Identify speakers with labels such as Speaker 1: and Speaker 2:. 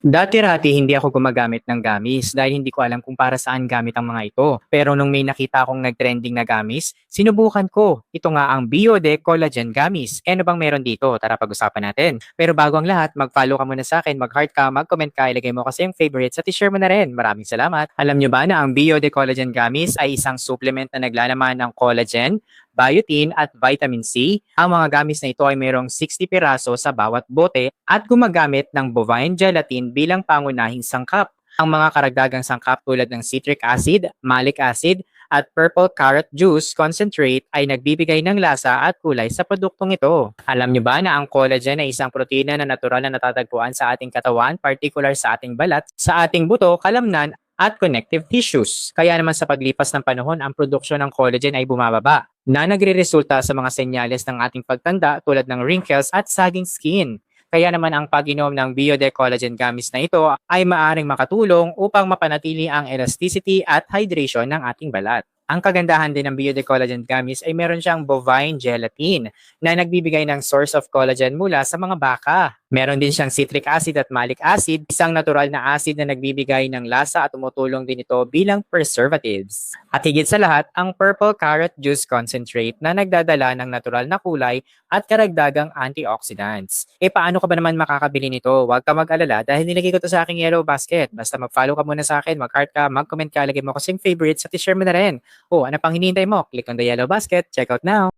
Speaker 1: Dati-rati hindi ako gumagamit ng gamis dahil hindi ko alam kung para saan gamit ang mga ito. Pero nung may nakita akong nag-trending na gamis, sinubukan ko. Ito nga ang Biode Collagen Gamis. Eh, ano bang meron dito? Tara pag-usapan natin. Pero bago ang lahat, mag-follow ka muna sa akin, mag-heart ka, mag-comment ka, ilagay mo kasi yung favorites at i-share mo na rin. Maraming salamat. Alam nyo ba na ang Biode Collagen Gamis ay isang supplement na naglalaman ng collagen, biotin at vitamin C. Ang mga gamis na ito ay mayroong 60 piraso sa bawat bote at gumagamit ng bovine gelatin bilang pangunahing sangkap. Ang mga karagdagang sangkap tulad ng citric acid, malic acid, at purple carrot juice concentrate ay nagbibigay ng lasa at kulay sa produktong ito. Alam nyo ba na ang collagen ay isang protina na natural na natatagpuan sa ating katawan, particular sa ating balat, sa ating buto, kalamnan, at connective tissues. Kaya naman sa paglipas ng panahon, ang produksyon ng collagen ay bumababa na nagre-resulta sa mga senyales ng ating pagtanda tulad ng wrinkles at sagging skin. Kaya naman ang pag-inom ng Biode Collagen Gummies na ito ay maaring makatulong upang mapanatili ang elasticity at hydration ng ating balat. Ang kagandahan din ng Biode Collagen Gummies ay meron siyang bovine gelatin na nagbibigay ng source of collagen mula sa mga baka. Meron din siyang citric acid at malic acid, isang natural na acid na nagbibigay ng lasa at tumutulong din ito bilang preservatives. At higit sa lahat, ang purple carrot juice concentrate na nagdadala ng natural na kulay at karagdagang antioxidants. E paano ka ba naman makakabili nito? Huwag ka mag-alala dahil nilagay ko to sa aking yellow basket. Basta mag-follow ka muna sa akin, mag-heart ka, mag-comment ka, lagay mo kasing favorites at i-share mo na rin. O ano pang hinihintay mo? Click on the yellow basket. Check out now!